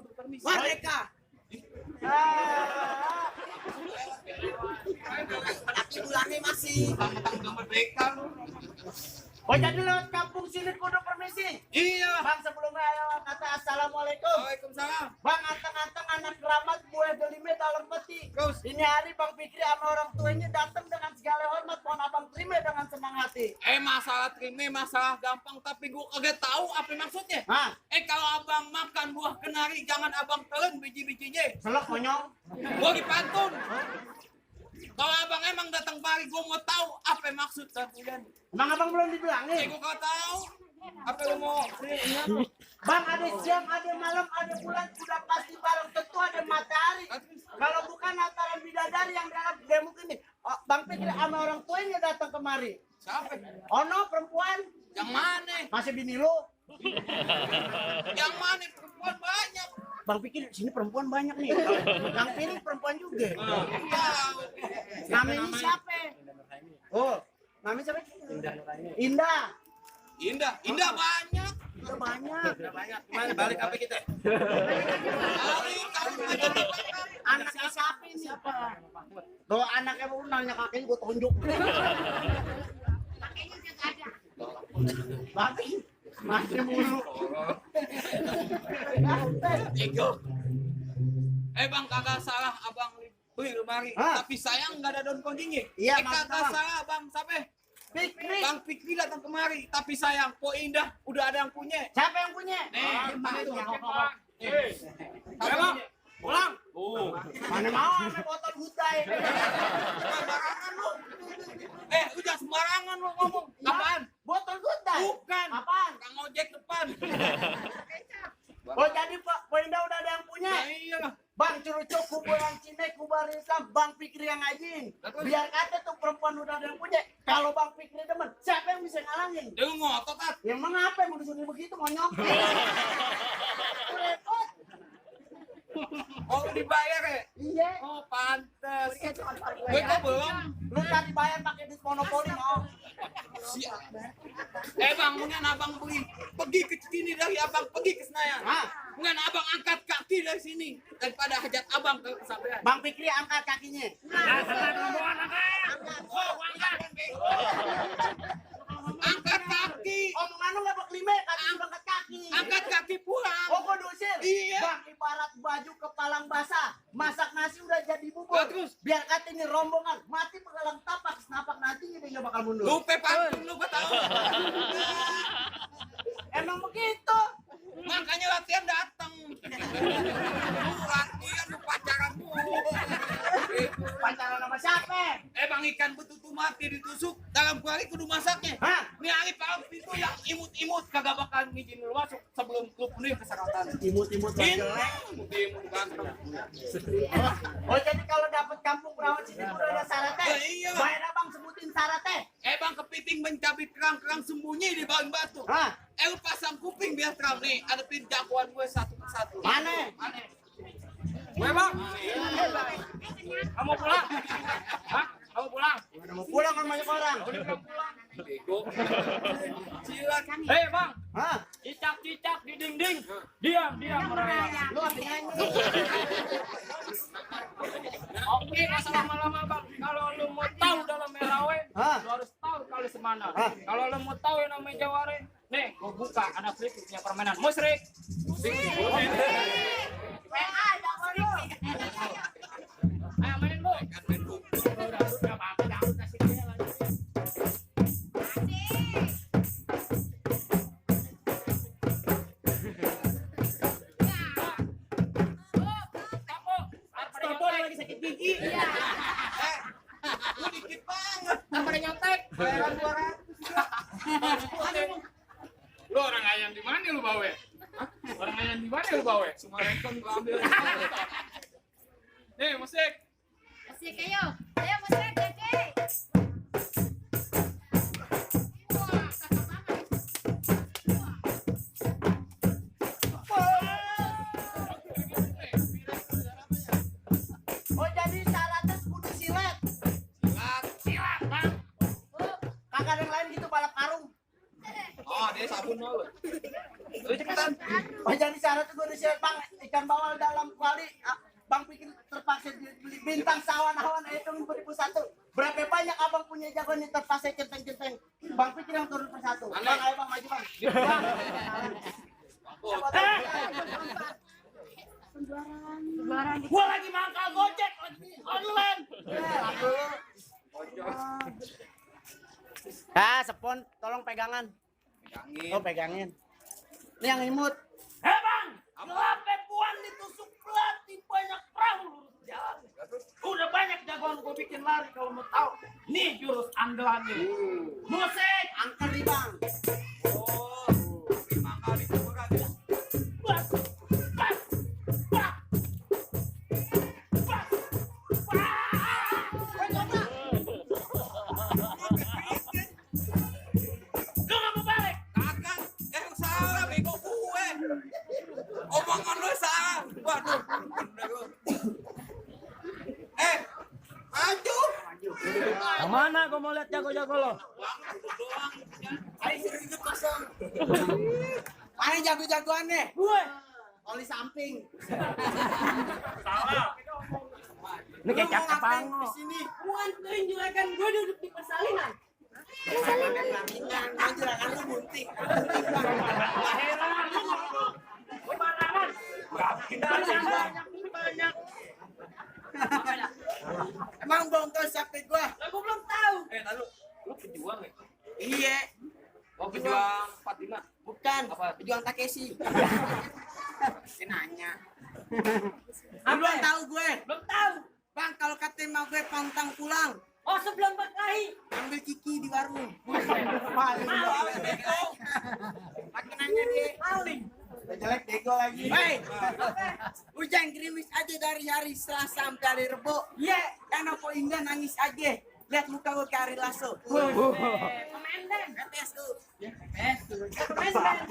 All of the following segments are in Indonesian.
kudu permisi. Merdeka. Laki bulangnya masih. Tentang merdeka lu. Oh jadi lewat kampung sini kudu permisi. Iya. Bang sebelumnya ayo kata assalamualaikum. Waalaikumsalam. Bang anteng-anteng anak keramat buah delime dalam peti. Terus Ini hari Bang Fikri sama orang tuanya datang dengan segala hormat. Mohon abang terima dengan senang hati. masalah terima masalah gampang tapi gua kagak tahu apa maksudnya. Hah? Kalau abang makan buah kenari jangan abang telan biji-bijinya. Selok monyong. Gua dipantun. Kalau abang emang datang pagi gua mau tahu apa maksud dan Emang abang belum dibilangin? gua kagak tahu. Apa lu mau? Bang ada siang, ada malam, ada bulan, sudah pasti barang tentu ada matahari. Kalau bukan antara bidadari yang dalam demo ini, oh, Bang Fikri sama orang tuanya datang kemari. Siapa? Oh no, perempuan. Yang mana? Masih bini lu. Yang mana perempuan banyak? Bang Fikri sini perempuan banyak nih. Yang pilih perempuan juga. Tahu. Namanya siapa? Oh, namanya siapa? Indah. Indah banyak. Indah banyak. Gimana balik apa kita? Balik kamu aja di Anaknya siapa ini? Siapa? Kalau anaknya mau nanya kakeknya gue tunjuk. Mati. Mati mulu. Ego. Bang kagak salah abang beli lemari, Hah? tapi sayang nggak ada daun kunjingnya. Iya, Kagak maksudnya. salah bang, sampai Fikri. Bang Fikri datang kemari, tapi sayang, Po Indah udah ada yang punya. Siapa yang punya? Nih, mana tuh? Siapa? Pulang. Oh, Mana mau ambil botol hutai. sembarangan lu. Lu jangan sembarangan lu ngomong. Apaan? Botol hutai. Bukan. Apaan? Kang ojek depan. Oh jadi Pak Indah udah ada yang punya. Ya iyalah. Bang curucuk kuburan Cine kuburan Islam Bang Fikri yang ngajin. Biar kata tuh perempuan udah ada yang punya. Kalau Bang Fikri demen, siapa yang bisa ngalangin? Dia ngotot kan. Yang mengapa yang mau disuruh begitu monyok? Repot. Oh, dibayar ya? Iya. Oh, pantes. Gue kok belum. Lu tadi bayar pakai duit monopoli mau. Siap. Bang, mungkin abang pergi ke sini dari abang pergi ke Senayan. Hah? Mungkin abang angkat kaki dari sini daripada hajat abang ke kesampaian. Bang Fikri angkat kakinya. Angkat kaki. Omongan lu nggak berkelima, kaki lu angkat kaki. Angkat kaki pulang. Oh, gua diusir. Iya. Bang, ibarat baju kepalang basah. Masak nasi udah jadi bubur. Nah, terus? Biar kata ini rombongan. Mati pegalang tapak, senapak nantinya dia nggak bakal mundur. Lupa pantun lu gua tahu. Emang begitu. Makanya latihan datang. Lu latihan lu pacaran lu. Pacaran sama siapa? Bang ikan betutu mati ditusuk dalam kuali kudu masaknya. Hah? Ini hari paling pintu yang imut-imut kagak bakal ngizinin lu masuk sebelum klub penuh kesakatan. Imut-imut Ini jelek. imut ganteng. Oh, jadi kalau dapet kampung perawat sini udah ada syaratnya? Ya, iya. Bayar abang sebutin syaratnya. Bang kepiting mencabik kerang-kerang sembunyi di bawah batu. Hah? Lu pasang kuping biar terang nih. Adepin jagoan gue satu persatu. Mana? Gue bang. Kamu pulang? Hah? Kamu pulang? Mana mau pulang kan banyak orang. Bego. Silakan. Bang, Hah? cicak-cicak di dinding. Diam mereka. Lu apa nyanyi? Oke, nggak lama-lama bang. Kalau lu mau tahu dalam merawe, Hah? lu harus tahu kali semana. Hah? Kalau lu mau tahu yang namanya jaware, nih, gua buka anak Frik punya permainan. Musrik. Ayo mainin bu. Udah, nggak apa-apa, jangan kasih dia lagi. Topo lagi sakit gigi. Lu dikit banget. Apa ada nyontek? Bayaran 200. Lu orang ayam di mana lu bawa? Orang ayam di mana lu bawa? Semua rekon gua ambil. Nih, musik. Asik ayo. Ayo musik Dede. Wah, cakep banget. Oh, jadi syaratnya kudu silet. Silat. Kagak ada yang lain gitu balap karung. Oh, dia sabun mau. Lu cepetan. Oh, jadi syaratnya kudu silet, Bang. Ikan ikan bawal dalam kuali. Bang pikir terpaksa beli bintang sawan-awan itu 2001. Berapa banyak abang punya jagoan yang terpaksa centeng-centeng. Bang pikir yang turun persatu. Bang, ayo bang maju bang. Gua lagi mangkal Gojek lagi online. Sepon, tolong pegangan. Oh, pegangin. Ini yang imut. Bang, kenapa puan ditusuk pelatih banyak perahu lurus jalan? Udah banyak jagoan gue bikin lari kalau mau tahu. Nih jurus andalannya. Musik, Angker nih bang. Oh, 5 kali kurang. bas, bas, bas, bas, lu nggak mau balik? Kagak, salah bego gue. Omongan lu salah. Waduh, bener lu. Maju. Yang mana gue mau lihat jago-jago lo? Ayo sedikit kosong. Mana jago-jagoannya? Gue. Oli samping. Salah. Ini kayak cakep banget. Di sini. Nganterin juragan gue duduk di persalinan. Salinan. Juragan lu bunting. Heran lu ngomong. Gue barangan. Banyak. Emang belum tahu siapa gua? Aku belum tahu. Lalu lu pejuang ya? Iya. Oh, pejuang 45. Bukan. Apa? Pejuang Takeshi. Dia nanya. Apa Belum ya? tahu gue. Belum tahu. Bang, kalau kata mau gue pantang pulang. Oh, sebelum berkelahi. Ambil ciki di warung. Maling. Makin nanya dia. Maling. Jelek bego lagi. Hei. Hujan gerimis aja dari hari Selasa sampai hari Rebo. Iya. Kan aku indah nangis aja. Lihat muka gue ke Ari Lasso. Pemain band. Tes tuh. Pemain band.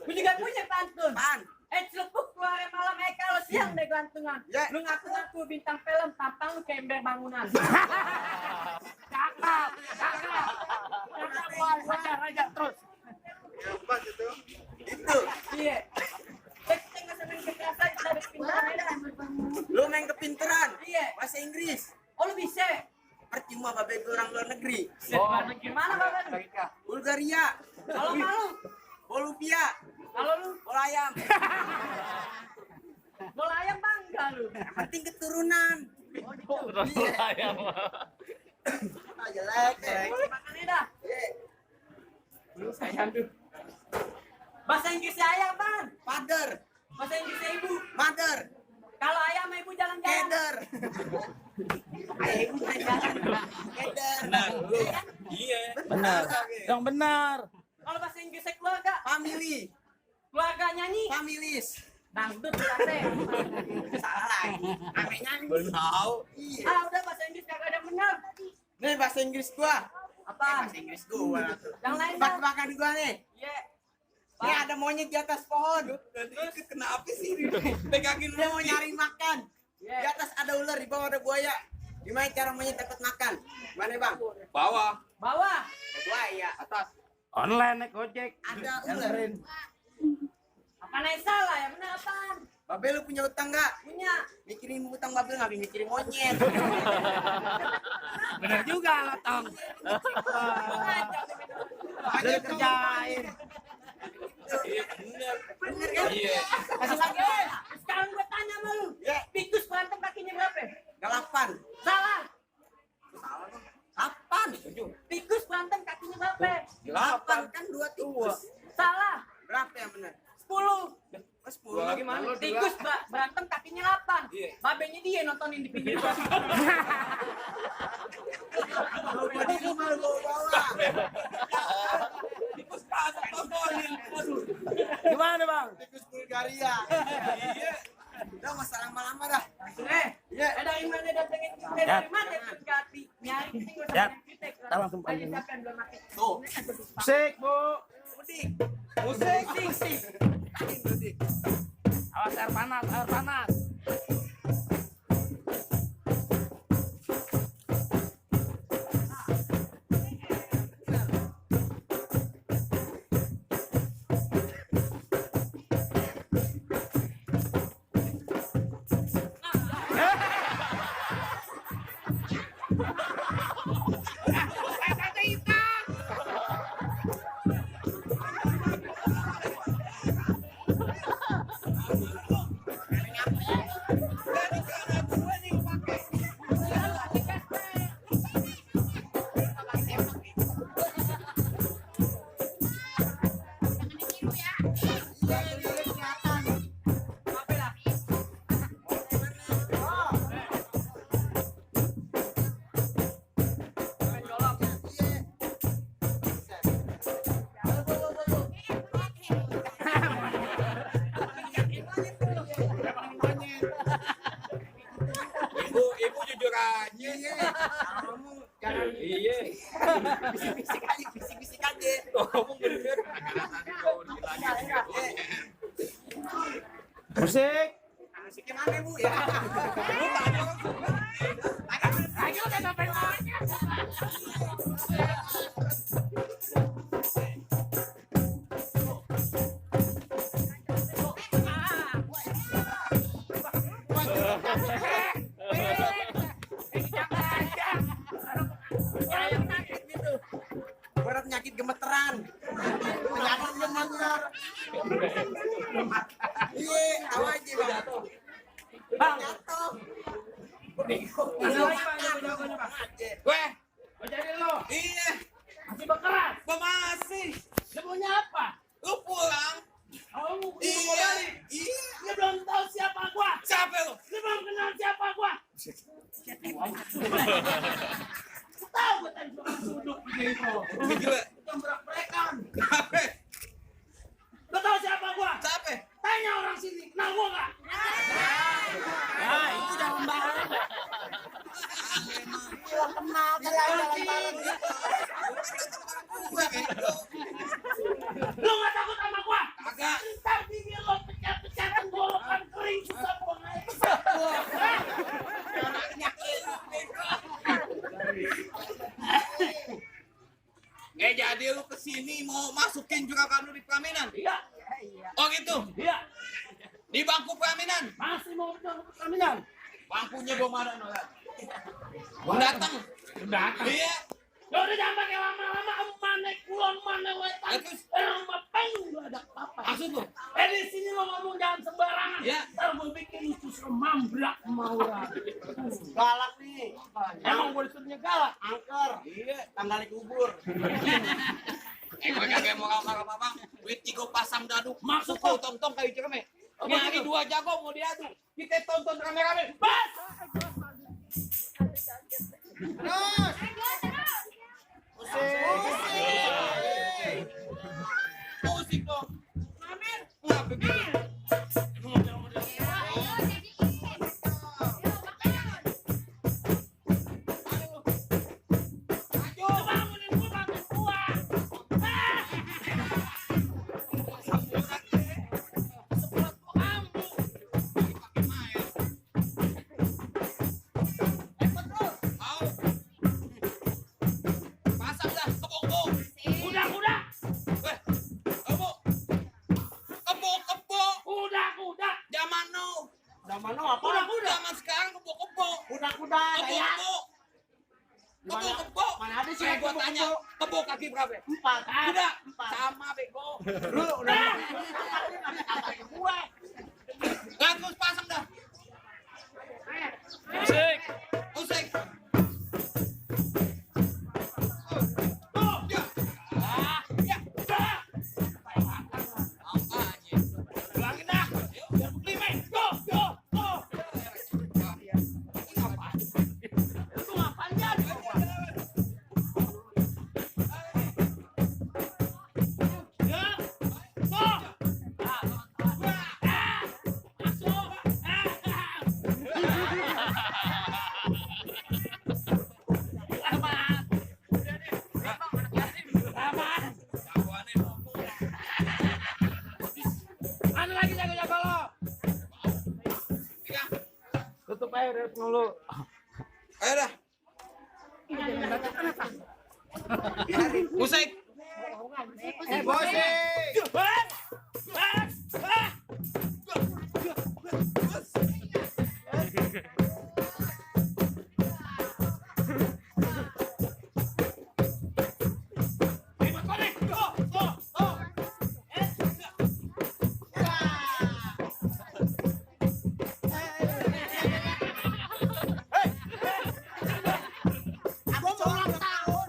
Gue juga punya pantun. Pan. Celepuk keluar malam, kalau siang deh gantungan. Ya. Lu ngaku-ngaku bintang film, tampang lu kayak ember bangunan. Cakep. Raja terus. Pas itu. Itu. Iya. Kita nggak sampai kekerasan, kita habis pindahan aja. Lu main kepinteran. Iya. Bahasa Inggris. Oh, lu bisa? Percuma babe gue orang luar negeri. Gimana bapak lu? Bulgaria. Kalau malu, Bolivia. kalau lu Bola ayam. bola ayam bangga lu. Yang penting keturunan. Ayam. Ah, jelek. Makannya dah. Iya. Sayang tuh. Bahasa Inggris ayam, Bang. Father. Bahasa Inggris ibu. Mother. Kalau ayam ibu jalan-jalan. Header. Ayah ibu jalan. Header. Iya. Benar. Yang benar. Kalau bahasa Inggrisnya keluarga, Family. keluarga nyanyi. Families. Dangdut berarti. Salah lagi. Ame nyanyi. Belum tahu. Iya. Udah bahasa Inggris kagak ada yang benar. Nih bahasa Inggris gua. Apa? Bahasa Inggris gua. Yang lain Bak dong. makan gua nih. Iya. Ini ada monyet di atas pohon. Terus kenapa sih? Pegangin Dia mau nyari makan. Iya. Di atas ada ular, di bawah ada buaya. Gimana cara monyet dapat makan? Gimana bang? bawah, Bawah. Ada buaya. atas. Online naik Gojek. Ada ular. Apa yang salah? Yang benar apaan? Babe lu punya utang nggak? Punya. Mikirin utang babe nggak mikirin monyet. Benar juga lah, Tong. Monyet kerjain. Iya, bener. Bener kan? Iya. Kasih lagi. Sekarang gue tanya sama lu. Ya. Tikus berantem kakinya berapa? Galapan. Salah. Kapan? Tikus berantem kakinya berapa? Delapan kan dua tikus. Salah. Berapa yang benar? 10. Oh, 10. Dua lagi mana? Tikus berantem kakinya 8. Iya. Babenya dia nontonin di pinggir. Lu gua di rumah lu bawa. Tikus kasar tontonin. Waduh. Gimana, Bang? Tikus Bulgaria. Iya. Udah masalah lama-lama dah. Iya. Dari mana datangin kita? Dari mana kaki? Nyari kita nggak usah kita. Kita langsung panggil. Siapa yang belum mati? Tuh. Musik, Bu. Mudik. Musik. Musik. Tadi mudik. Awas air panas, air panas. Ibu jujur aja ya. Kamu jangan Iya. bisik-bisik aja. Ngomong bener. Musik. Musikin mana Bu ya? Ayo udah sampai rumahnya. Berat penyakit gemeteran. Penyakit gemeter. Iya, tahu aja Bang. Bang, Jatuh. Weh, mau jadi lo iya. masih berkeras. Gua masih. Lu maunya apa? Lu pulang. Oh, lu Iya. balik. Iya. Lu belum tahu siapa gua. Siapa lu? Lu belum kenal siapa gua. Tahu gua tadi cuma duduk begitu. Gila. Bukan berak-berakan. Siapa? Lu tahu siapa gua? Siapa? Tanya orang sini, kenal gua nggak? Nah, itu udah membahas. Gila kenal jalan-jalan. Lu nggak takut sama gua? Kagak. Ntar gigi lo pecah-pecahan golokan kering susah buang air. Jadi lu kesini mau masukin juragan lu di pelaminan? Iya, Oh gitu? iya. Di bangku pelaminan? Masih mau ke perkawinan? Bangkunya belum ada Nolan. Belum datang. Datang. Iya. Ya udah jangan pakai lama-lama, mana kulon mana wetan. Terus? Emang pengen lu ada apa? Maksud lu? Di sini lo ngomong jangan sembarangan. Iya. Ntar gue bikin lu susah mambrak Maura. Galak nih. Emang gue disuruhnya galak. Angker. Iya, tanggal kubur. Gue kagak mau marah Bang. Duit 3 pasang daduk. Maksud kau lu? tong-tong kayu cerme. Apa Nyari itu? 2 jago mau diadu. Kita tonton rame-rame. Bas! Terus. Musik dong. Ngapa begitu? Ayo bangunin gue, bangun gua. Sebelah gua kamu. Mau. Pasang dah kebo-kebo. Kuda-kuda. Weh. Kebo. Kebo-kebo. Kuda-kuda. Zaman now. Udah mana apa? Kuda-kuda. Zaman sekarang kebo-kebo. Kuda-kuda ya. Kebo-kebo. Kebo-kebo. Mana ada sih Saya gua kebo-kebo? tanya, kebo kaki berapa? 4. Kuda. Empat. Sama bego. Lu udah gue. Nah, terus pasang dah. Musik. Musik. Tuh. Ya. Ya. Dah. Apanya? Ulangin dah. Biar berkelima. Go, go, go. Lu ngapain jadi? Ya. Go. Masuk. Selamat. Selamat. Jagoannya ngomong. Mana lagi jago-jago lo? Pegang. Tutup aja dari pengeluh. Ayo dah. Musik. Aku mau ulang tahun.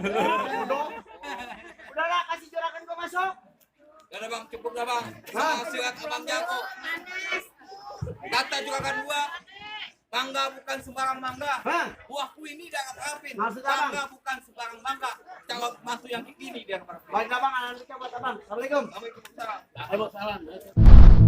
Bodoh. Udahlah, kasih juragan gua masuk. Udah bang, cukup dah bang. Sama silat abang jago. Panas. Kata juragan gua, mangga bukan sembarang mangga. Hah? Buahku ini dia ngeparapin. Maksud abang? Mangga bukan sembarang mangga. Calon mantu yang ini dia ngeparapin. Baik abang, alhamdulillah buat abang. Assalamualaikum. Assalamualaikum. Waalaikumsalam.